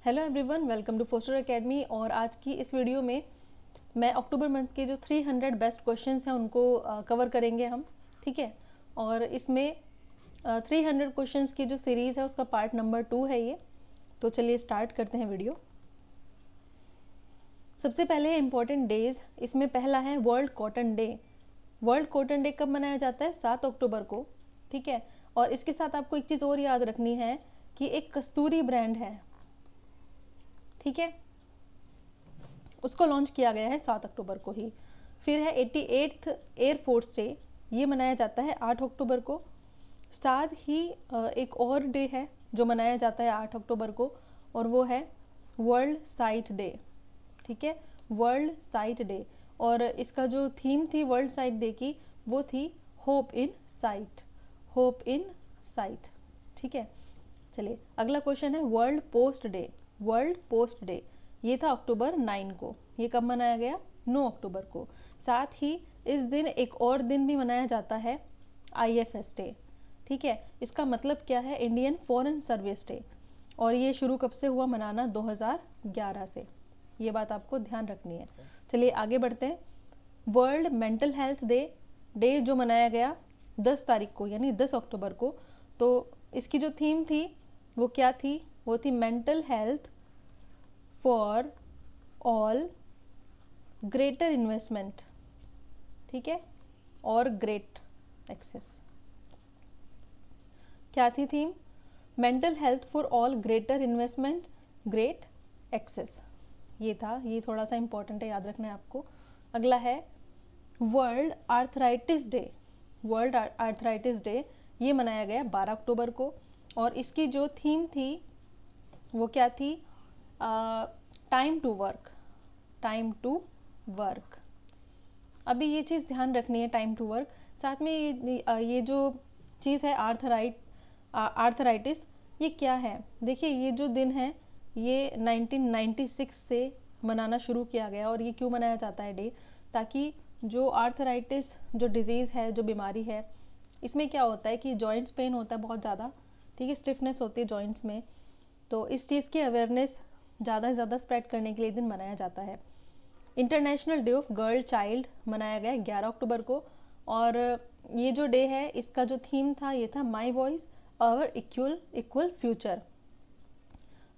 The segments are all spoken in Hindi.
Hello everyone, welcome to Foster Academy. और आज की इस वीडियो में मैं अक्टूबर मंथ के जो 300 बेस्ट क्वेश्चंस हैं उनको कवर करेंगे हम। ठीक है, और इसमें 300 क्वेश्चंस की जो सीरीज़ है उसका पार्ट नंबर 2 है ये। तो चलिए स्टार्ट करते हैं वीडियो। सबसे पहले इम्पॉर्टेंट डेज, इसमें पहला है world cotton day. World cotton day कब मनाया जाता है? 7 अक्टूबर को। ठीक है, और इसके साथ आपको एक चीज़ और याद रखनी है कि एक कस्तूरी ब्रांड है, ठीक है, उसको लॉन्च किया गया है 7 अक्टूबर को ही। फिर है 88th एयरफोर्स डे, ये मनाया जाता है 8 अक्टूबर को। साथ ही एक और डे है जो मनाया जाता है 8 अक्टूबर को, और वो है वर्ल्ड साइट डे। ठीक है, वर्ल्ड साइट डे। और इसका जो थीम थी वर्ल्ड साइट डे की, वो थी होप इन साइट, होप इन साइट। ठीक है, चलिए अगला क्वेश्चन है world post day. World post day ये था अक्टूबर 9 को। ये कब मनाया गया? 9 अक्टूबर को। साथ ही इस दिन एक और दिन भी मनाया जाता है, IFS डे। ठीक है, इसका मतलब क्या है? Indian foreign service day. और ये शुरू कब से हुआ मनाना? 2011 से। ये बात आपको ध्यान रखनी है। चलिए आगे बढ़ते हैं। वर्ल्ड मेंटल हेल्थ डे जो मनाया गया 10 तारीख को, यानी 10 अक्टूबर को। तो इसकी जो थीम थी वो क्या थी? वो थी mental health for all, greater investment. ठीक है, और ग्रेट एक्सेस। क्या थी theme? Mental health for all, greater investment, great access. ये था, ये थोड़ा सा इंपॉर्टेंट है, याद रखना है आपको। अगला है world arthritis day. World arthritis day ये मनाया गया 12 अक्टूबर को। और इसकी जो थीम थी वो क्या थी? Time to work, time to work. अभी ये चीज़ ध्यान रखनी है, टाइम टू वर्क। साथ में ये जो चीज़ है आर्थराइटिस, ये क्या है? देखिए ये जो दिन है ये 1996 से मनाना शुरू किया गया। और ये क्यों मनाया जाता है डे? ताकि जो आर्थराइटिस जो डिजीज़ है, जो बीमारी है, इसमें क्या होता है कि जॉइंट्स पेन होता है बहुत ज़्यादा। ठीक है, स्टिफनेस होती है जॉइंट्स में। तो इस चीज़ की अवेयरनेस ज़्यादा से ज़्यादा स्प्रेड करने के लिए दिन मनाया जाता है। International day of girl child मनाया गया 11 अक्टूबर को। और ये जो डे है इसका जो थीम था ये था my voice our equal future.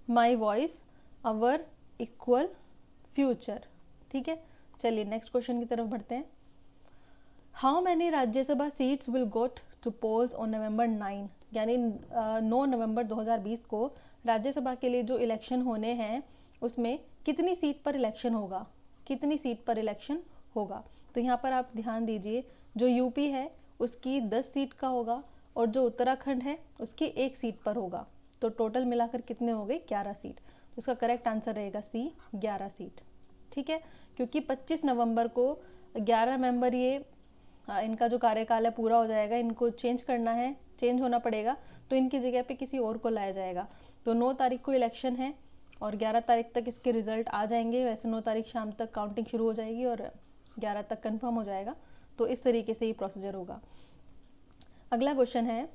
My voice our equal future. ठीक है, चलिए नेक्स्ट क्वेश्चन की तरफ बढ़ते हैं। How many Rajya Sabha seats will got two poles on November 9, यानी 9 नवंबर 2020 को राज्यसभा के लिए जो इलेक्शन होने हैं उसमें कितनी सीट पर इलेक्शन होगा? कितनी सीट पर इलेक्शन होगा? तो यहाँ पर आप ध्यान दीजिए, जो यूपी है उसकी 10 सीट का होगा, और जो उत्तराखंड है उसकी 1 सीट पर होगा। तो टोटल मिलाकर कितने हो गए? 11 सीट। तो उसका करेक्ट आंसर रहेगा सी, 11 सीट। ठीक है, क्योंकि 25 नवंबर को 11 मेंबर ये इनका जो कार्यकाल है पूरा हो जाएगा, इनको चेंज करना है, चेंज होना पड़ेगा, तो इनकी जगह पे किसी और को लाया जाएगा। तो 9 तारीख को इलेक्शन है और 11 तारीख तक इसके रिजल्ट आ जाएंगे। वैसे 9 तारीख शाम तक काउंटिंग शुरू हो जाएगी और 11 तक कंफर्म हो जाएगा। तो इस तरीके से ये प्रोसीजर होगा। अगला क्वेश्चन है,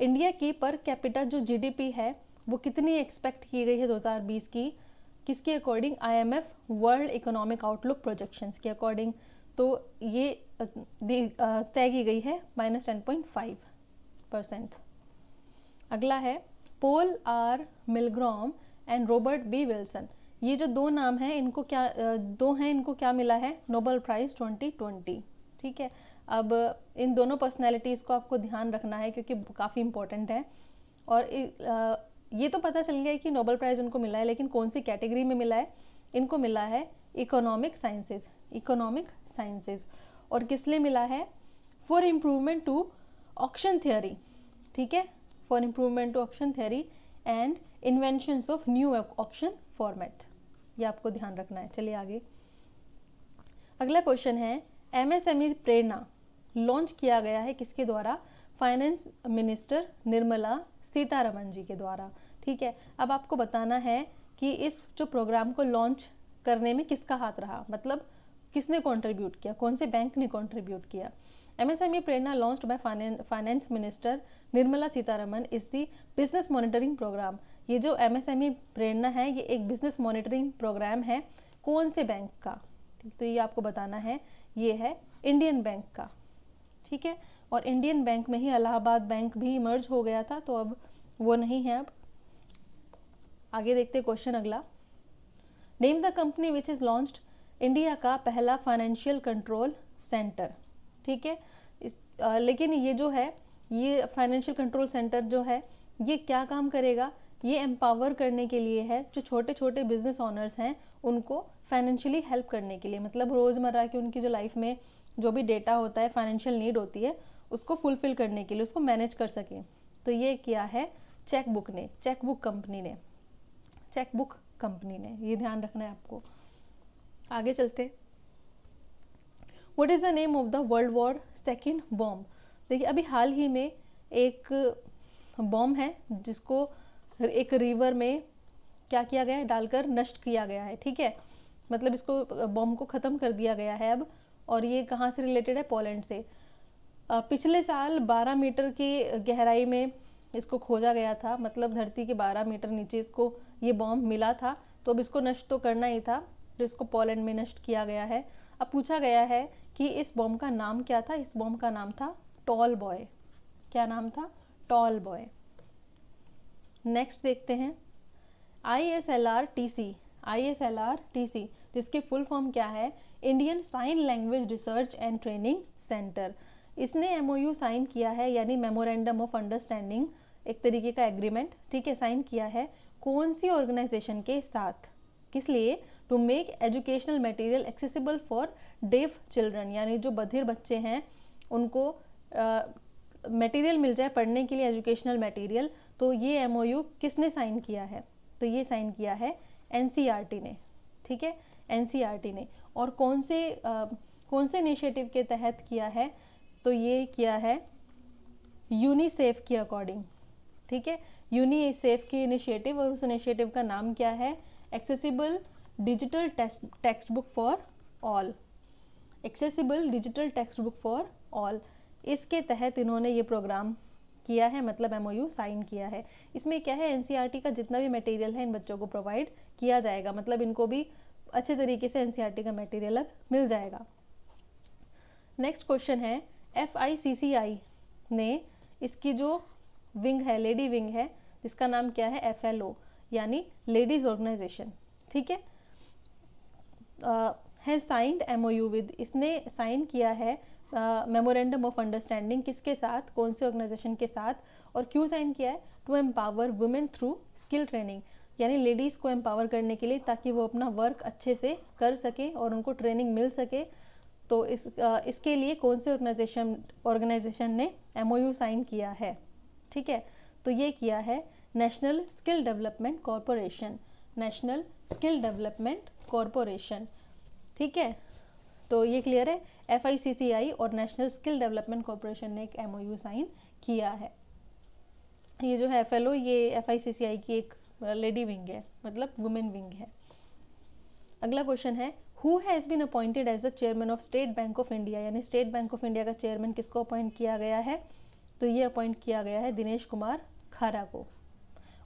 इंडिया की पर कैपिटा जो GDP है वो कितनी एक्सपेक्ट की गई है 2020 की? किसके according? IMF world economic outlook projections के अकॉर्डिंग। तो ये तय की गई है -10.5%। अगला है Paul R Milgrom and Robert B Wilson. ये जो दो नाम हैं इनको क्या मिला है? Nobel prize 2020। ठीक है, अब इन दोनों पर्सनैलिटीज़ को आपको ध्यान रखना है क्योंकि काफ़ी इंपॉर्टेंट है। और ये तो पता चल गया कि नोबेल प्राइज़ इनको मिला है, लेकिन कौन सी कैटेगरी में मिला है? इनको मिला है इकोनॉमिक साइंसेज, इकोनॉमिक साइंसेज। और किस लिए मिला है? For improvement to auction theory. ठीक है, for improvement to auction theory and inventions of new auction format. ये आपको ध्यान रखना है। चलिए आगे। अगला क्वेश्चन है, MSME प्रेरणा लॉन्च किया गया है किसके द्वारा? फाइनेंस मिनिस्टर निर्मला सीतारमण जी के द्वारा। ठीक है, अब आपको बताना है कि इस जो प्रोग्राम को लॉन्च करने में किसका हाथ रहा, मतलब किसने कंट्रीब्यूट किया, कौन से बैंक ने कंट्रीब्यूट किया। MSME Prerna launched by finance minister Nirmala Sitharaman is the business monitoring programme. ये जो MSME प्रेरणा है ये एक बिजनेस मॉनिटरिंग प्रोग्राम है कौन से बैंक का, तो ये आपको बताना है, ये है इंडियन बैंक का, ठीक है। और इंडियन बैंक में ही इलाहाबाद बैंक भी मर्ज हो गया था, तो अब वो नहीं है। अब आगे देखते क्वेश्चन अगला। Name the company which is launched India का पहला फाइनेंशियल कंट्रोल सेंटर, ठीक है। लेकिन ये जो है, ये फाइनेंशियल कंट्रोल सेंटर जो है ये क्या काम करेगा, ये एम्पावर करने के लिए है, जो छोटे छोटे बिजनेस ऑनर्स हैं उनको फाइनेंशियली हेल्प करने के लिए, मतलब रोज़मर्रा की उनकी जो लाइफ में जो भी डेटा होता है, फाइनेंशियल नीड होती है, उसको फुलफिल करने के लिए, उसको मैनेज कर सकें। तो ये किया है चेकबुक ने, चेकबुक कंपनी ने, चेकबुक कंपनी ने, ये ध्यान रखना है आपको। आगे चलते। What is the name of the world war second bomb. देखिए अभी हाल ही में एक बॉम्ब है जिसको एक रिवर में क्या किया गया है, डालकर नष्ट किया गया है, ठीक है। मतलब इसको बॉम्ब को ख़त्म कर दिया गया है अब। और ये कहाँ से रिलेटेड है, पोलैंड से। पिछले साल 12 मीटर की गहराई में इसको खोजा गया था, मतलब धरती के 12 मीटर नीचे इसको ये बॉम्ब मिला था। तो अब इसको नष्ट तो करना ही था, तो इसको पोलैंड में नष्ट किया गया है। अब पूछा गया है कि इस बॉम्ब का नाम क्या था। इस बॉम्ब का नाम था टॉल बॉय। क्या नाम था, टॉल बॉय। नेक्स्ट देखते हैं ISLRTC, ISLRTC जिसकी फुल फॉर्म क्या है, Indian sign language research and training centre. इसने MOU साइन किया है, यानी मेमोरेंडम ऑफ अंडरस्टैंडिंग, एक तरीके का एग्रीमेंट, ठीक है, साइन किया है कौन सी ऑर्गेनाइजेशन के साथ, किस लिए, to make educational material accessible for deaf children, यानी जो बधिर बच्चे हैं उनको मटेरियल मिल जाए पढ़ने के लिए, एजुकेशनल मटेरियल। तो ये MOU किसने साइन किया है, तो ये साइन किया है NCERT ने, ठीक है, NCERT ने। और कौन से इनिशिएटिव के तहत किया है, तो ये किया है यूनिसेफ के अकॉर्डिंग, ठीक है, यूनिसेफ की इनिशिएटिव। और उस इनिशिएटिव का नाम क्या है, accessible digital text book for all, accessible digital text book for all. इसके तहत इन्होंने ये प्रोग्राम किया है, मतलब MOU साइन किया है। इसमें क्या है, NCERT का जितना भी मटेरियल है इन बच्चों को प्रोवाइड किया जाएगा, मतलब इनको भी अच्छे तरीके से NCERT का मटेरियल अब मिल जाएगा। नेक्स्ट क्वेश्चन है, FICCI ने इसकी जो विंग है, लेडी विंग है, जिसका नाम क्या है, FLO, यानी लेडीज ऑर्गेनाइजेशन, ठीक है साइंड MOU विद, इसने साइन किया है मेमोरेंडम ऑफ अंडरस्टैंडिंग किसके साथ, कौन से ऑर्गेनाइजेशन के साथ, और क्यों साइन किया है, to empower women through skill training, यानी लेडीज़ को एम्पावर करने के लिए, ताकि वो अपना वर्क अच्छे से कर सकें और उनको ट्रेनिंग मिल सके। तो इसके लिए कौन से ऑर्गेनाइजेशन ने MOU साइन किया है, ठीक है, तो ये किया है national skill development corporation, national skill development corporation, ठीक है। तो ये क्लियर है, FICCI और नेशनल स्किल डेवलपमेंट कॉरपोरेशन ने एक MOU साइन किया है। ये जो है FLO, ये FICCI की एक लेडी विंग है, मतलब वुमेन विंग है। अगला क्वेश्चन है, who has been appointed as the chairman of State Bank of India, यानी स्टेट बैंक ऑफ इंडिया का चेयरमैन किसको अपॉइंट किया गया है, तो ये अपॉइंट किया गया है दिनेश कुमार खारा को।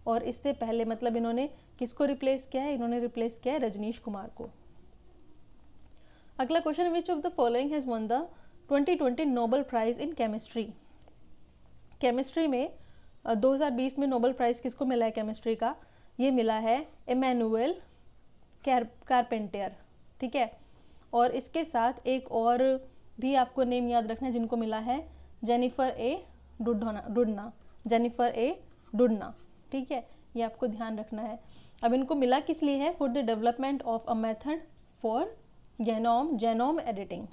और इससे पहले मतलब इन्होंने किसको रिप्लेस किया है, इन्होंने रिप्लेस किया है रजनीश कुमार को। अगला question, which of the following has won the 2020 Nobel prize in chemistry. Chemistry में 2020 में नोबेल प्राइज़ किसको मिला है केमिस्ट्री का, ये मिला है इमैनुअल कारपेंटर, ठीक है। और इसके साथ एक और भी आपको नेम याद रखना है जिनको मिला है, जेनिफर ए डुडना, जेनिफर ए डुडना, ठीक है, ये आपको ध्यान रखना है। अब इनको मिला किस लिए है, for the development of a method for genome editing,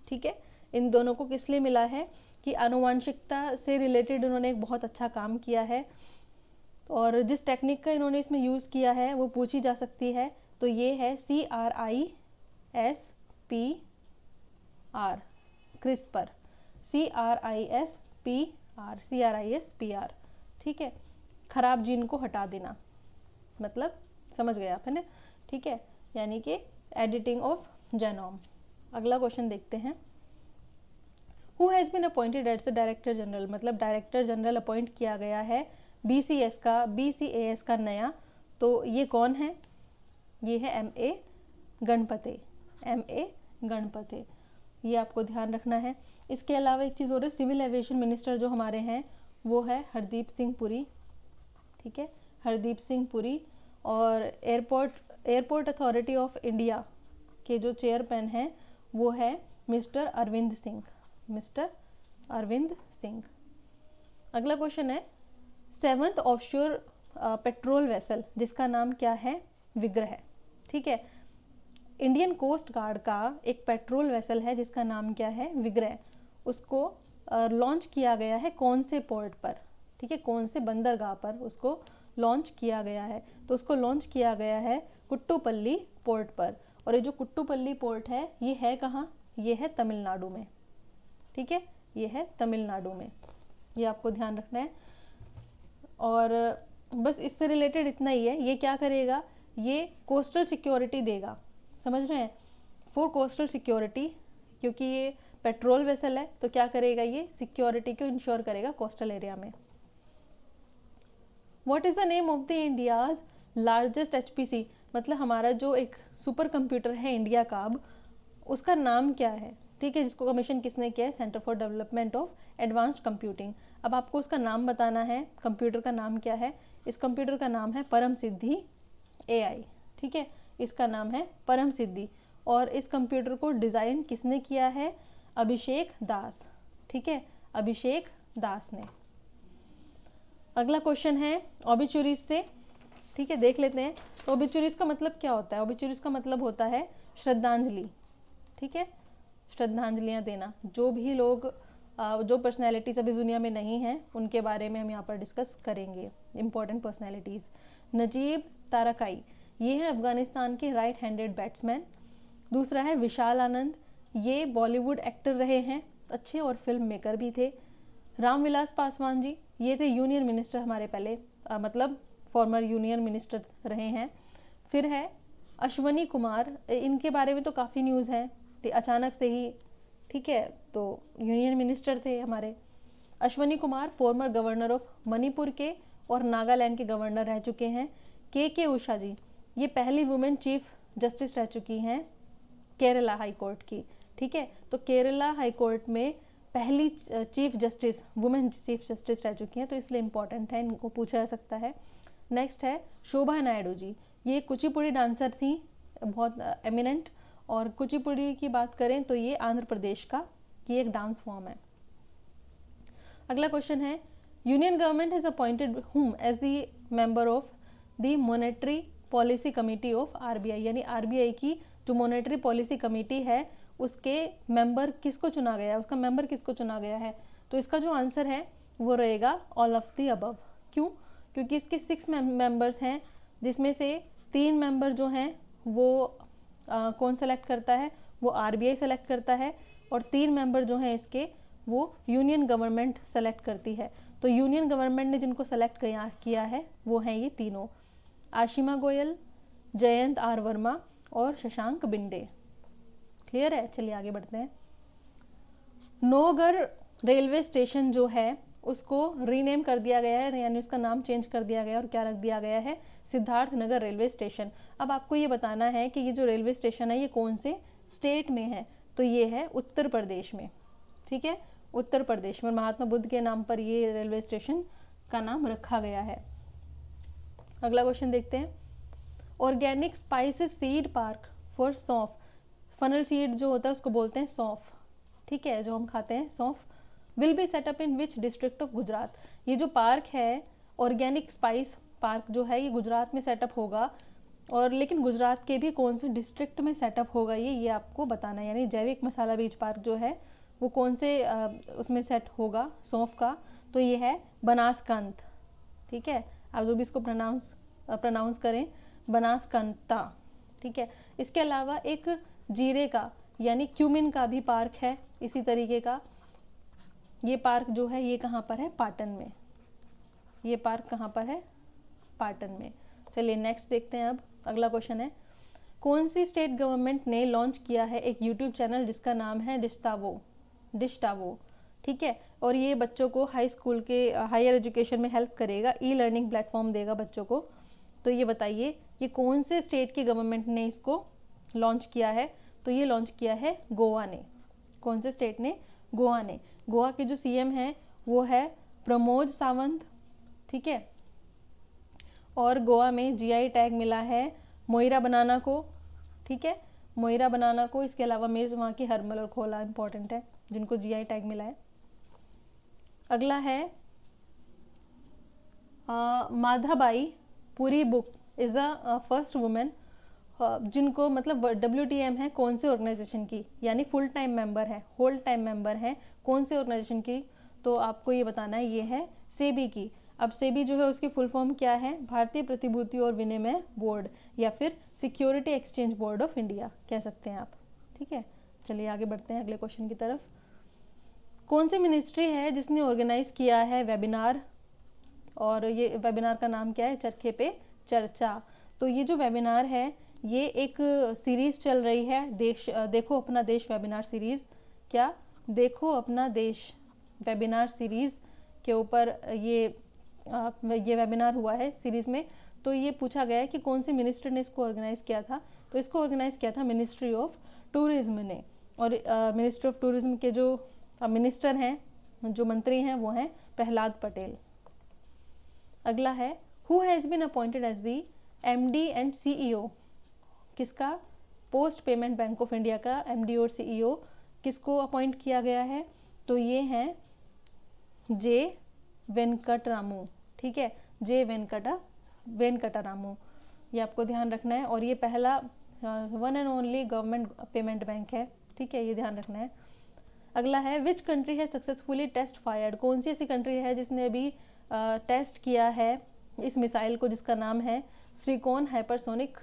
ठीक है। इन दोनों को किस लिए मिला है कि आनुवांशिकता से रिलेटेड उन्होंने एक बहुत अच्छा काम किया है, और जिस टेक्निक का इन्होंने इसमें यूज़ किया है वो पूछी जा सकती है। तो ये है CRISPR, क्रिस्पर, CRISPR, ठीक है, खराब जीन को हटा देना, मतलब समझ गए आप, है ना, ठीक है, यानी कि एडिटिंग ऑफ जेनोम। अगला क्वेश्चन देखते हैं, who has been appointed as the director general, मतलब डायरेक्टर जनरल अपॉइंट किया गया है BCAS का नया, तो ये कौन है? ये है MA गणपते, MA गणपते, ये आपको ध्यान रखना है। इसके अलावा एक चीज़ और है, सिविल एविएशन मिनिस्टर जो हमारे हैं वो है हरदीप सिंह पुरी, ठीक है, हरदीप सिंह पुरी। और एयरपोर्ट अथॉरिटी ऑफ इंडिया के जो चेयरमैन हैं वो है मिस्टर अरविंद सिंह, मिस्टर अरविंद सिंह। अगला क्वेश्चन है 7th ऑफशोर पेट्रोल वेसल जिसका नाम क्या है? विग्रह, ठीक है। इंडियन कोस्ट गार्ड का एक पेट्रोल वेसल है जिसका नाम क्या है? विग्रह। उसको लॉन्च किया गया है कौन से पोर्ट पर? ठीक है, कौन से बंदरगाह पर उसको लॉन्च किया गया है? तो उसको लॉन्च किया गया है कुट्टुपल्ली पोर्ट पर। और ये जो कुट्टुपल्ली पोर्ट है ये है कहाँ? ये है तमिलनाडु में, ठीक है, ये है तमिलनाडु में, ये आपको ध्यान रखना है। और बस इससे रिलेटेड इतना ही है। ये क्या करेगा? ये कोस्टल सिक्योरिटी देगा, समझ रहे हैं, फॉर कोस्टल सिक्योरिटी, क्योंकि ये पेट्रोल वेसल है तो क्या करेगा? ये सिक्योरिटी को इंश्योर करेगा कोस्टल एरिया में। What is the name of the India's largest HPC, मतलब हमारा जो एक सुपर कंप्यूटर है इंडिया का, अब उसका नाम क्या है? ठीक है, जिसको कमीशन किसने किया है? Centre for development of advanced computing. अब आपको उसका नाम बताना है, कंप्यूटर का नाम क्या है? इस कंप्यूटर का नाम है परम सिद्धि AI, ठीक है, इसका नाम है परम सिद्धि। और इस कंप्यूटर को डिज़ाइन किसने किया है? अभिषेक दास, ठीक है, अभिषेक दास ने। अगला क्वेश्चन है ओबिचुरीज से, ठीक है, देख लेते हैं। तो ओबिचुरीज का मतलब क्या होता है? ओबिचुरीज का मतलब होता है श्रद्धांजलि, ठीक है, श्रद्धांजलियाँ देना। जो भी लोग जो पर्सनैलिटीज़ अभी दुनिया में नहीं हैं उनके बारे में हम यहाँ पर डिस्कस करेंगे, इम्पॉर्टेंट पर्सनैलिटीज़। नजीब तारकाई, ये हैं अफगानिस्तान के राइट हैंडेड बैट्समैन। दूसरा है विशाल आनंद, ये बॉलीवुड एक्टर रहे हैं अच्छे और फिल्म मेकर भी थे। रामविलास पासवान जी, ये थे यूनियन मिनिस्टर हमारे पहले, मतलब फॉर्मर यूनियन मिनिस्टर रहे हैं। फिर है अश्वनी कुमार, इनके बारे में तो काफ़ी न्यूज़ है, अचानक से ही, ठीक है, तो यूनियन मिनिस्टर थे हमारे। Ashwani Kumar former governor of Manipur के और नागालैंड के गवर्नर रह चुके हैं। के उषा जी, ये पहली वुमेन चीफ जस्टिस रह चुकी हैं केरला हाई कोर्ट की, ठीक है, तो केरला हाई कोर्ट में पहली chief justice, women chief justice रह चुकी हैं, तो इसलिए इम्पॉर्टेंट है, इनको पूछा जा सकता है। नेक्स्ट है शोभा नायडू जी, ये कुचिपुड़ी डांसर थी, बहुत एमिनेंट। और कुचिपुड़ी की बात करें तो ये आंध्र प्रदेश का ये एक डांस फॉर्म है। अगला क्वेश्चन है union government has appointed whom as the member of the monetary policy committee of RBI, यानी RBI की जो मॉनेटरी पॉलिसी कमेटी है उसके मेंबर किसको चुना गया है? उसका मेंबर किसको चुना गया है? तो इसका जो आंसर है वो रहेगा ऑल ऑफ द अबव। क्यों? क्योंकि इसके 6 मेंबर्स हैं, जिसमें से 3 मेंबर जो हैं वो कौन सेलेक्ट करता है? वो RBI सेलेक्ट करता है, और 3 मेंबर जो हैं इसके वो यूनियन गवर्नमेंट सेलेक्ट करती है। तो यूनियन गवर्नमेंट ने जिनको सेलेक्ट किया है वो हैं ये तीनों, आशिमा गोयल, जयंत R वर्मा और शशांक बिंडे। क्लियर है? चलिए आगे बढ़ते हैं। नौगढ़ रेलवे स्टेशन जो है उसको रीनेम कर दिया गया है, यानी उसका नाम चेंज कर दिया गया और क्या रख दिया गया है? Siddharth Nagar railway station. अब आपको ये बताना है कि ये जो रेलवे स्टेशन है ये कौन से स्टेट में है? तो ये है उत्तर प्रदेश में, ठीक है, उत्तर प्रदेश में। महात्मा बुद्ध के नाम पर ये रेलवे स्टेशन का नाम रखा गया है। अगला क्वेश्चन देखते हैं। Organic spices seed park for सौंफ, फनल सीड जो होता है उसको बोलते हैं सौंफ, ठीक है, जो हम खाते हैं सौंफ। Will be set up in which district of Gujarat, ये जो पार्क है ऑर्गेनिक स्पाइस पार्क जो है ये गुजरात में सेटअप होगा, और लेकिन गुजरात के भी कौन से डिस्ट्रिक्ट में सेटअप होगा ये आपको बताना है। यानी जैविक मसाला बीज पार्क जो है वो कौन से उसमें सेट होगा सौंफ का? तो ये है बनासकांत, ठीक है, आप जो भी इसको प्रोनाउंस करें, बनासकांता, ठीक है। इसके अलावा एक जीरे का यानी क्यूमिन का भी पार्क है इसी तरीके का। ये पार्क जो है ये कहाँ पर है? पाटन में। ये पार्क कहाँ पर है? पाटन में। चलिए नेक्स्ट देखते हैं। अब अगला क्वेश्चन है कौन सी स्टेट गवर्नमेंट ने लॉन्च किया है एक यूट्यूब चैनल जिसका नाम है डिश टावो, ठीक है। और ये बच्चों को हाई स्कूल के हायर एजुकेशन में हेल्प करेगा, ई लर्निंग प्लेटफॉर्म देगा बच्चों को। तो ये बताइए ये कौन से स्टेट की गवर्नमेंट ने इसको लॉन्च किया है? तो ये लॉन्च किया है गोवा ने। कौन से स्टेट ने? गोवा ने। गोवा के जो सीएम हैं वो है प्रमोद सावंत, ठीक है। और गोवा में जीआई टैग मिला है मोइरा बनाना को, ठीक है, मोइरा बनाना को। इसके अलावा मिर्च वहाँ की हरमल और खोला इंपॉर्टेंट है जिनको जीआई टैग मिला है। अगला है Madhabai Puri book is the first women जिनको मतलब WTM है कौन से ऑर्गेनाइजेशन की, यानी फुल टाइम मेंबर है, होल टाइम मेंबर है कौन से ऑर्गेनाइजेशन की? तो आपको ये बताना है, ये है सेबी की। अब सेबी जो है उसकी फुल फॉर्म क्या है? भारतीय प्रतिभूति और विनिमय बोर्ड, या फिर security exchange board of India कह सकते हैं आप, ठीक है। चलिए आगे बढ़ते हैं अगले क्वेश्चन की तरफ। कौन सी मिनिस्ट्री है जिसने ऑर्गेनाइज किया है वेबिनार, और ये वेबिनार का नाम क्या है? चरखे पे चर्चा। तो ये जो वेबिनार है ये एक सीरीज चल रही है, देखो अपना देश वेबिनार सीरीज। क्या? देखो अपना देश वेबिनार सीरीज के ऊपर ये वेबिनार हुआ है सीरीज में। तो ये पूछा गया है कि कौन से मिनिस्टर ने इसको ऑर्गेनाइज किया था? तो इसको ऑर्गेनाइज किया था मिनिस्ट्री ऑफ टूरिज्म ने। और मिनिस्ट्री ऑफ टूरिज्म के जो मिनिस्टर हैं, जो मंत्री हैं, वो हैं प्रहलाद पटेल। अगला है who has been appointed as the MD and CEO किसका? Post payment bank of India का MD और CEO किसको अपॉइंट किया गया है? तो ये हैं जे वेंकटरामू, ठीक है, जे वेंकटरामू, ये आपको ध्यान रखना है। और ये पहला one and only government payment bank है, ठीक है, ये ध्यान रखना है। अगला है विच कंट्री है सक्सेसफुली टेस्ट फायर्ड, कौन सी ऐसी कंट्री है जिसने अभी टेस्ट किया है इस मिसाइल को जिसका नाम है श्रीकोन हाइपरसोनिक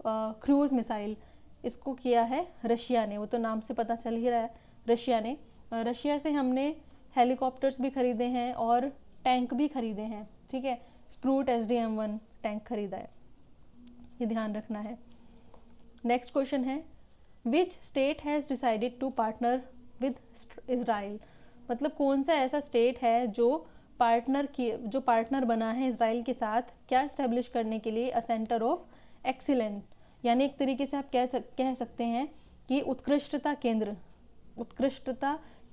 क्रूज मिसाइल। इसको किया है रशिया ने, वो तो नाम से पता चल ही रहा है, रशिया ने। रशिया से हमने हेलीकॉप्टर्स भी खरीदे हैं और टैंक भी खरीदे हैं, ठीक है, स्प्रूट SDM-1 टैंक खरीदा है, ये ध्यान रखना है। नेक्स्ट क्वेश्चन है which state has decided to partner with Israel, मतलब कौन सा ऐसा स्टेट है जो पार्टनर बना है इज़राइल के साथ, क्या इस्टेब्लिश करने के लिए? अ सेंटर ऑफ एक्सीलेंस, यानी एक तरीके से आप कह सकते हैं कि उत्कृष्टता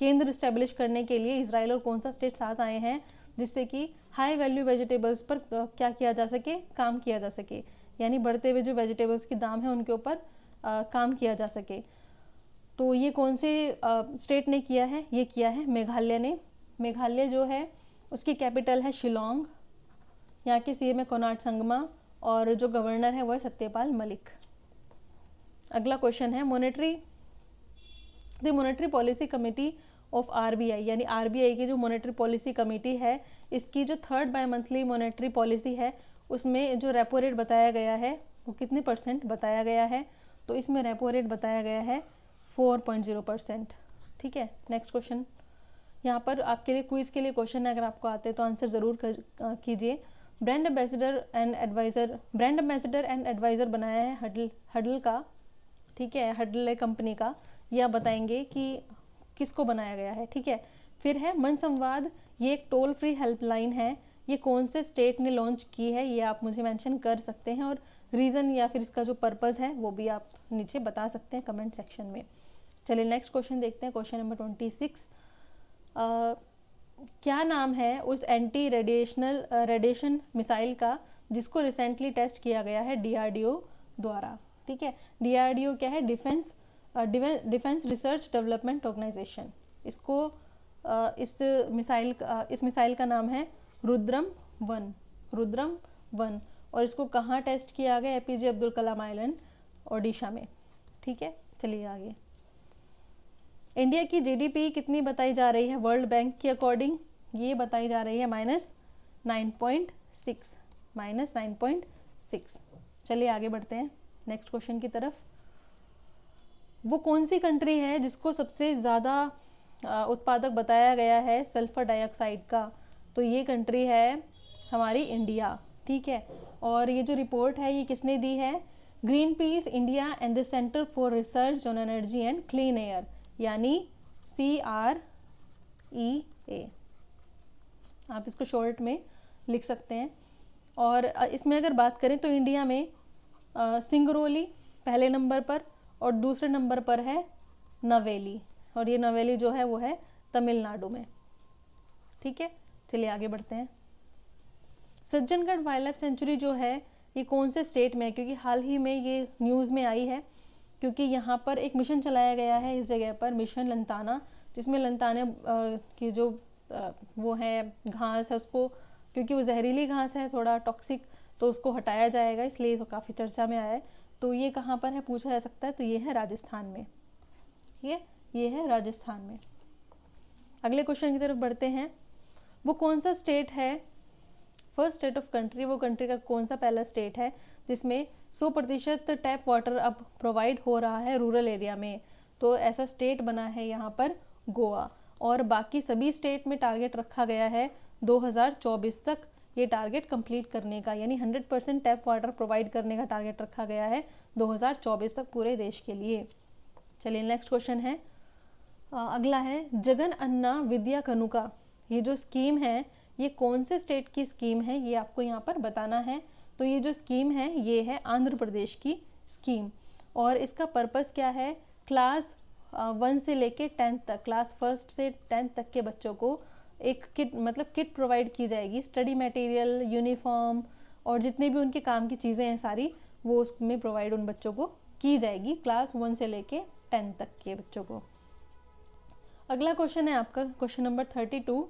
केंद्र इस्टेब्लिश करने के लिए इज़राइल और कौन सा स्टेट साथ आए हैं, जिससे कि हाई वैल्यू वेजिटेबल्स पर क्या किया जा सके? काम किया जा सके, यानी बढ़ते हुए जो वेजिटेबल्स के दाम हैं उनके ऊपर काम किया जा सके। तो ये कौन से स्टेट ने किया है? ये किया है मेघालय ने। मेघालय जो है उसकी कैपिटल है शिलोंग, यहाँ के CM है कोनार्ड संगमा, और जो गवर्नर है वो है सत्यपाल मलिक। अगला क्वेश्चन है the monetary policy committee of RBI, यानी RBI की जो मॉनेटरी पॉलिसी कमेटी है, इसकी जो 3rd by monthly monetary policy है उसमें जो रेपो रेट बताया गया है वो कितने % बताया गया है? तो इसमें रेपो रेट बताया गया है 4.0%, ठीक है। नेक्स्ट क्वेश्चन, यहाँ पर आपके लिए क्विज के लिए क्वेश्चन है, अगर आपको आते हैं तो आंसर ज़रूर कीजिए। ब्रांड एम्बेसडर एंड एडवाइज़र बनाया है हडल का, ठीक है, हडल कंपनी का, यह आप बताएंगे कि किसको बनाया गया है, ठीक है। फिर है मन संवाद, ये एक टोल फ्री हेल्पलाइन है, ये कौन से स्टेट ने लॉन्च की है, ये आप मुझे मेंशन कर सकते हैं, और रीज़न या फिर इसका जो पर्पज़ है वो भी आप नीचे बता सकते हैं कमेंट सेक्शन में। चलिए नेक्स्ट क्वेश्चन देखते हैं, क्वेश्चन नंबर 26। क्या नाम है उस एंटी रेडिएशन मिसाइल का जिसको रिसेंटली टेस्ट किया गया है DRDO द्वारा, ठीक है। DRDO क्या है? Defence research development organisation. इसको इस मिसाइल का नाम है रुद्रम 1, और इसको कहाँ टेस्ट किया गया? APJ अब्दुल कलाम आइलैंड ओडिशा में, ठीक है। चलिए आगे, इंडिया की GDP कितनी बताई जा रही है वर्ल्ड बैंक के अकॉर्डिंग? ये बताई जा रही है -9.6। चलिए आगे बढ़ते हैं नेक्स्ट क्वेश्चन की तरफ। वो कौन सी कंट्री है जिसको सबसे ज़्यादा उत्पादक बताया गया है सल्फर डाइऑक्साइड का? तो ये कंट्री है हमारी इंडिया, ठीक है। और ये जो रिपोर्ट है ये किसने दी है? Green peas India and the centre for research on energy and clean air, यानी EA, आप इसको शॉर्ट में लिख सकते हैं। और इसमें अगर बात करें तो इंडिया में सिंगरौली पहले नंबर पर और दूसरे नंबर पर है नवेली, और ये नवेली जो है वो है तमिलनाडु में। ठीक है, चलिए आगे बढ़ते हैं। सज्जनगढ़ वाइल्ड लाइफ सेंचुरी जो है ये कौन से स्टेट में है, क्योंकि हाल ही में ये न्यूज़ में आई है, क्योंकि यहाँ पर एक मिशन चलाया गया है इस जगह पर, मिशन लंताना, जिसमें लंताना की जो वो है घास है उसको, क्योंकि वो जहरीली घास है थोड़ा टॉक्सिक, तो उसको हटाया जाएगा, इसलिए तो काफ़ी चर्चा में आया है। तो ये कहाँ पर है पूछा जा सकता है, तो ये है राजस्थान में, ये है राजस्थान में। अगले क्वेश्चन की तरफ बढ़ते हैं। वो कौन सा स्टेट है, फर्स्ट स्टेट ऑफ कंट्री, वो कंट्री का कौन सा पहला स्टेट है जिसमें 100% टैप वाटर अब प्रोवाइड हो रहा है रूरल एरिया में। तो ऐसा स्टेट बना है यहाँ पर गोवा, और बाकी सभी स्टेट में टारगेट रखा गया है 2024 तक ये टारगेट कंप्लीट करने का, यानी 100% टैप वाटर प्रोवाइड करने का टारगेट रखा गया है 2024 तक पूरे देश के लिए। चलिए नेक्स्ट क्वेश्चन है, अगला है जगन अन्ना विद्या कनुका, ये जो स्कीम है ये कौन से स्टेट की स्कीम है, ये आपको यहाँ पर बताना है। तो ये जो स्कीम है ये है आंध्र प्रदेश की स्कीम, और इसका पर्पस क्या है, क्लास 1 से लेके 10th तक, क्लास 1 से 10th तक के बच्चों को एक किट, मतलब किट प्रोवाइड की जाएगी, स्टडी मटेरियल, यूनिफॉर्म और जितने भी उनके काम की चीज़ें हैं सारी, वो उसमें प्रोवाइड उन बच्चों को की जाएगी, क्लास 1 से लेके 10th तक के बच्चों को। अगला क्वेश्चन है आपका question number 32,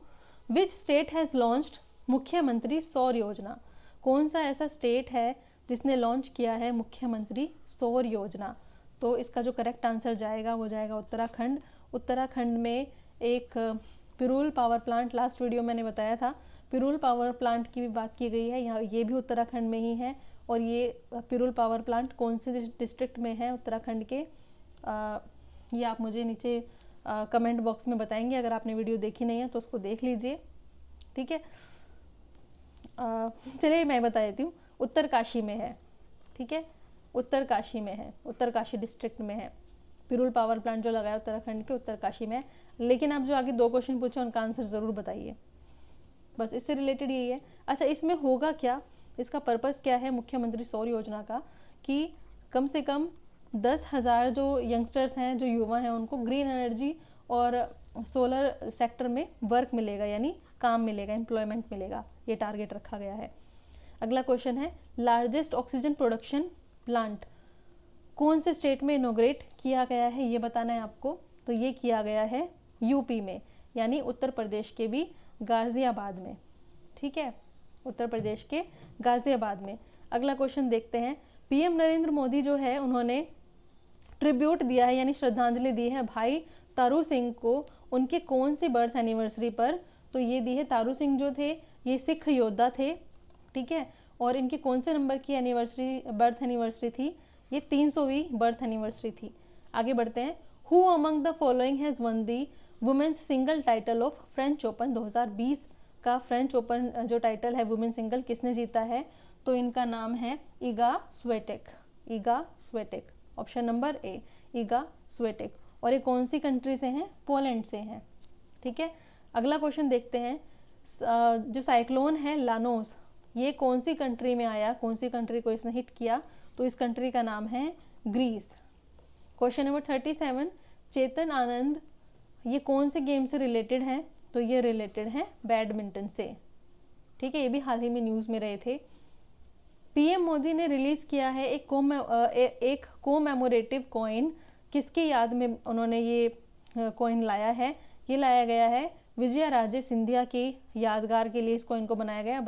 which state has launched मुख्यमंत्री सौर योजना, कौन सा ऐसा स्टेट है जिसने लॉन्च किया है मुख्यमंत्री सौर योजना। तो इसका जो करेक्ट आंसर जाएगा वो जाएगा उत्तराखंड। उत्तराखंड में एक पिरूल पावर प्लांट, लास्ट वीडियो मैंने बताया था, पिरूल पावर प्लांट की भी बात की गई है, यहाँ ये भी उत्तराखंड में ही है। और ये पिरूल पावर प्लांट कौन से डिस्ट्रिक्ट में है उत्तराखंड के, ये आप मुझे नीचे कमेंट बॉक्स में बताएंगे, अगर आपने वीडियो देखी नहीं है तो उसको देख लीजिए। ठीक है, चलिए मैं बता देती हूँ, उत्तरकाशी में है। ठीक है, उत्तरकाशी में है, उत्तरकाशी डिस्ट्रिक्ट में है पिरूल पावर प्लांट जो लगाया उत्तराखंड के उत्तरकाशी में है। लेकिन आप जो आगे 2 क्वेश्चन पूछे उनका आंसर ज़रूर बताइए, बस इससे रिलेटेड यही है। अच्छा, इसमें होगा क्या, इसका पर्पस क्या है मुख्यमंत्री सौर योजना का, कि कम से कम 10,000 जो यंगस्टर्स हैं, जो युवा हैं, उनको ग्रीन एनर्जी और सोलर सेक्टर में वर्क मिलेगा, यानी काम मिलेगा, एम्प्लॉयमेंट मिलेगा, ये टारगेट रखा गया है। अगला क्वेश्चन है, लार्जेस्ट ऑक्सीजन प्रोडक्शन प्लांट कौन से स्टेट में इनोग्रेट किया गया है, ये बताना है आपको। तो ये किया गया है यूपी में, यानी उत्तर प्रदेश के भी गाज़ियाबाद में। ठीक है, उत्तर प्रदेश के गाज़ियाबाद में। अगला क्वेश्चन देखते हैं, पीएम नरेंद्र मोदी जो है उन्होंने ट्रिब्यूट दिया है, यानी श्रद्धांजलि दी है भाई तारू सिंह को, उनके कौन सी बर्थ एनिवर्सरी पर। तो ये दी है, तारू सिंह जो थे ये सिख योद्धा थे। ठीक है, और इनके कौन से नंबर की एनिवर्सरी, बर्थ एनिवर्सरी थी, ये 300वीं बर्थ एनिवर्सरी थी। आगे बढ़ते हैं, who among the following has won the women's single title of French Open 2020 का फ्रेंच ओपन जो टाइटल है वुमेन सिंगल किसने जीता है। तो इनका नाम है Iga Swiatek, Iga Swiatek, option number A Iga Swiatek. और ये कौन सी कंट्री से हैं, पोलैंड से हैं। ठीक है, अगला क्वेश्चन देखते हैं, जो साइक्लोन है लानोस, ये कौन सी कंट्री में आया, कौन सी कंट्री को इसने हिट किया। तो इस कंट्री का नाम है Greece. Question number 37, Chetan Anand ये कौन से गेम से रिलेटेड हैं। तो ये रिलेटेड हैं बैडमिंटन से। ठीक है, ये भी हाल ही में न्यूज़ में रहे थे। पीएम मोदी ने रिलीज़ किया है एक कोमेमोरेटिव कॉइन, किसकी याद में उन्होंने ये कॉइन लाया है। ये लाया गया है विजया राजे सिंधिया की यादगार के लिए इस कॉइन को बनाया गया।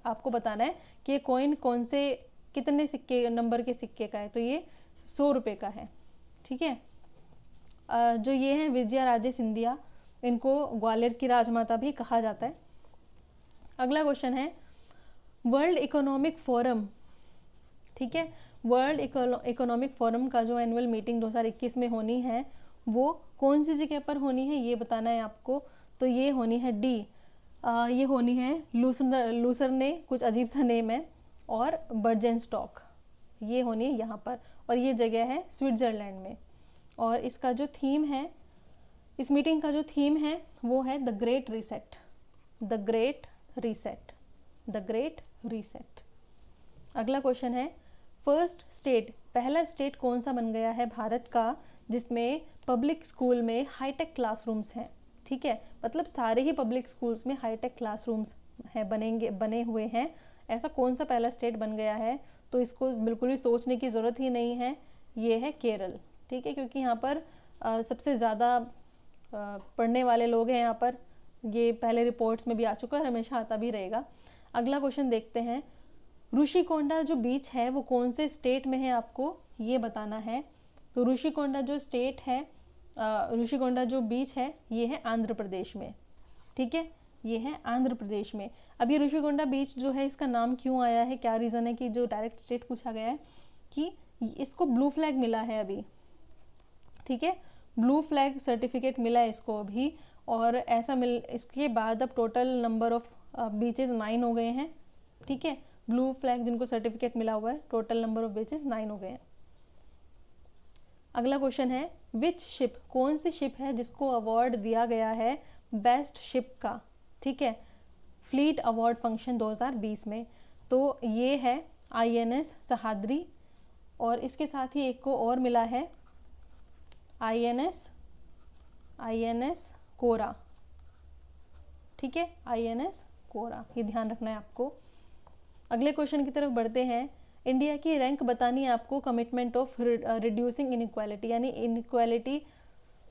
आपको बताना है कि ये कॉइन कौन से, कितने सिक्के, नंबर के सिक्के का है। तो ये 100 रुपये का है। ठीक है, जो ये हैं विजया राजे सिंधिया, इनको ग्वालियर की राजमाता भी कहा जाता है। अगला क्वेश्चन है, वर्ल्ड इकोनॉमिक फोरम। ठीक है, वर्ल्ड इकोनॉमिक फोरम का जो एनुअल मीटिंग 2021 में होनी है वो कौन सी जगह पर होनी है, ये बताना है आपको। तो ये होनी है डी, ये होनी है लूसरने, कुछ अजीब सा नेम है, और बर्जेनस्टॉक, ये होनी है यहाँ पर। और ये जगह है स्विट्ज़रलैंड में। और इसका जो थीम है इस मीटिंग का जो थीम है वो है the great reset, the great reset, the great reset. अगला क्वेश्चन है फर्स्ट स्टेट, पहला स्टेट कौन सा बन गया है भारत का जिसमें पब्लिक स्कूल में हाईटेक क्लासरूम्स हैं। ठीक है, मतलब सारे ही पब्लिक स्कूल्स में हाईटेक क्लासरूम्स हैं, बने हुए हैं। ऐसा कौन सा पहला स्टेट बन गया है? तो इसको बिल्कुल भी सोचने की ज़रूरत ही नहीं है, ये है केरल। ठीक है, क्योंकि यहाँ पर सबसे ज़्यादा पढ़ने वाले लोग हैं यहाँ पर, ये पहले रिपोर्ट्स में भी आ चुका है, हमेशा आता भी रहेगा। अगला क्वेश्चन देखते हैं, ऋषिकोंडा जो बीच है वो कौन से स्टेट में है, आपको ये बताना है। तो ऋषिकोंडा जो स्टेट है, ऋषिकोंडा जो बीच है ये है आंध्र प्रदेश में। ठीक है, ये है आंध्र प्रदेश में। अब ये ऋषिकोंडा बीच जो है इसका नाम क्यों आया है, क्या रीज़न है कि जो डायरेक्ट स्टेट पूछा गया है कि इसको ब्लू फ्लैग मिला है अभी। ठीक है, ब्लू फ्लैग सर्टिफिकेट मिला है इसको अभी, और ऐसा इसके बाद अब टोटल नंबर ऑफ बीचेस 9 हो गए हैं। ठीक है, ब्लू फ्लैग जिनको सर्टिफिकेट मिला हुआ है, टोटल नंबर ऑफ बीचेस 9 हो गए हैं। अगला क्वेश्चन है विच शिप, कौन सी शिप है जिसको अवार्ड दिया गया है बेस्ट शिप का। ठीक है, फ्लीट अवार्ड फंक्शन 2020 में। तो ये है INS सहाद्री, और इसके साथ ही एक को और मिला है INS कोरा। ठीक है, INS कोरा, ये ध्यान रखना है आपको। अगले क्वेश्चन की तरफ बढ़ते हैं। इंडिया की रैंक बतानी है आपको कमिटमेंट ऑफ रिड्यूसिंग इनइक्वालिटी, यानी इनइक्वालिटी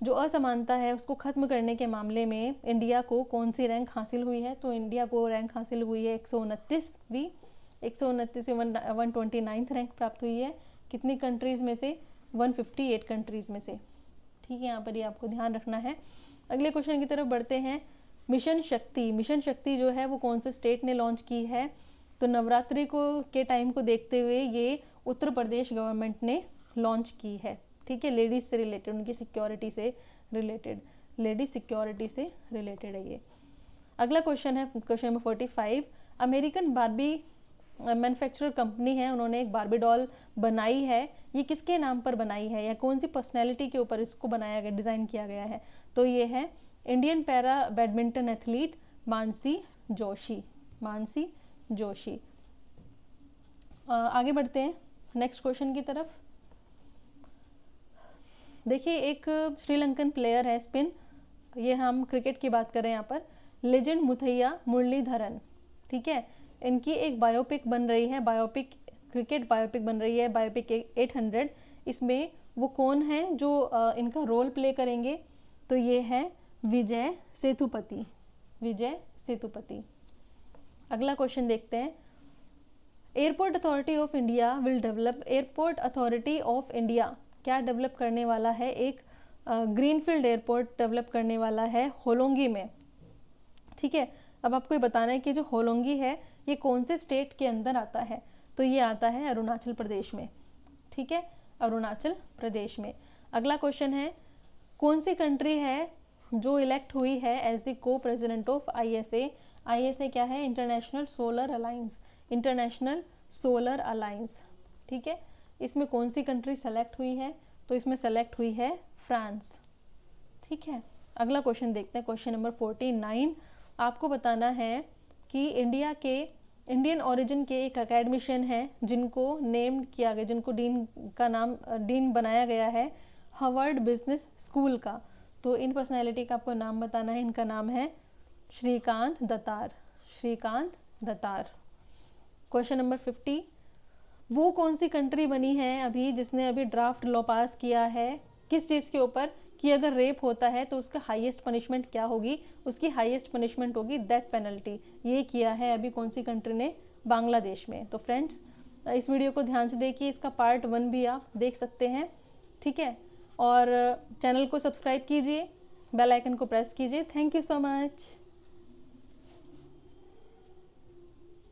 जो असमानता है उसको खत्म करने के मामले में इंडिया को कौन सी रैंक हासिल हुई है। तो इंडिया को रैंक हासिल हुई है 129वीं 129th रैंक प्राप्त हुई है। कितनी कंट्रीज़ में से? 158 कंट्रीज़ में से। ठीक है, यहाँ पर ये आपको ध्यान रखना है। अगले क्वेश्चन की तरफ बढ़ते हैं। मिशन शक्ति, मिशन शक्ति जो है वो कौन से स्टेट ने लॉन्च की है? तो नवरात्रि के टाइम को देखते हुए ये उत्तर प्रदेश गवर्नमेंट ने लॉन्च की है। ठीक है, लेडीज़ से रिलेटेड, उनकी सिक्योरिटी से रिलेटेड, लेडीज सिक्योरिटी से रिलेटेड है ये। अगला क्वेश्चन है question number 45। American Barbie manufacturer company है, उन्होंने एक बार्बी डॉल बनाई है, ये किसके नाम पर बनाई है या कौन सी पर्सनैलिटी के ऊपर इसको बनाया गया, डिज़ाइन किया गया है? तो ये है Indian para badminton athlete Mansi Joshi, Mansi Joshi. आगे बढ़ते हैं नेक्स्ट क्वेश्चन की तरफ। देखिए, एक श्रीलंकन प्लेयर है स्पिन, ये हम क्रिकेट की बात कर रहे हैं यहाँ पर, लेजेंड मुथैया मुरलीधरन। ठीक है, इनकी एक बायोपिक बन रही है, बायोपिक क्रिकेट बायोपिक बन रही है, बायोपिक 800। इसमें वो कौन है जो इनका रोल प्ले करेंगे? तो ये है विजय सेतुपति, विजय सेतुपति। अगला क्वेश्चन देखते हैं। Airport authority of India will develop, airport authority of India क्या डेवलप करने वाला है? एक ग्रीनफील्ड एयरपोर्ट डेवलप करने वाला है होलोंगी में। ठीक है, अब आपको ये बताना है कि जो होलोंगी है ये कौन से स्टेट के अंदर आता है? तो ये आता है अरुणाचल प्रदेश में। ठीक है, अरुणाचल प्रदेश में। अगला क्वेश्चन है, कौन सी कंट्री है जो इलेक्ट हुई है एज द को प्रेसिडेंट ऑफ ISA? ISA क्या है? International solar alliance, international solar alliance. ठीक है, इसमें कौन सी कंट्री सेलेक्ट हुई है? तो इसमें सेलेक्ट हुई है फ्रांस। ठीक है, अगला क्वेश्चन देखते हैं, क्वेश्चन नंबर 49। आपको बताना है कि इंडियन ओरिजिन के एक अकेडमिशियन है जिनको नेम्ड किया गया, जिनको डीन बनाया गया है हार्वर्ड बिजनेस स्कूल का। तो इन पर्सनैलिटी का आपको नाम बताना है। इनका नाम है श्रीकांत दत्तार, श्रीकांत दत्तार। Question number 50। वो कौन सी कंट्री बनी है अभी जिसने अभी ड्राफ्ट लॉ पास किया है किस चीज़ के ऊपर कि अगर रेप होता है तो उसका हाईएस्ट पनिशमेंट क्या होगी? उसकी हाईएस्ट पनिशमेंट होगी डेथ पेनल्टी। ये किया है अभी कौन सी कंट्री ने? बांग्लादेश में। तो फ्रेंड्स, इस वीडियो को ध्यान से देखिए, इसका पार्ट 1 भी आप देख सकते हैं। ठीक है, और चैनल को सब्सक्राइब कीजिए, बेल आइकन को प्रेस कीजिए। Thank you so much.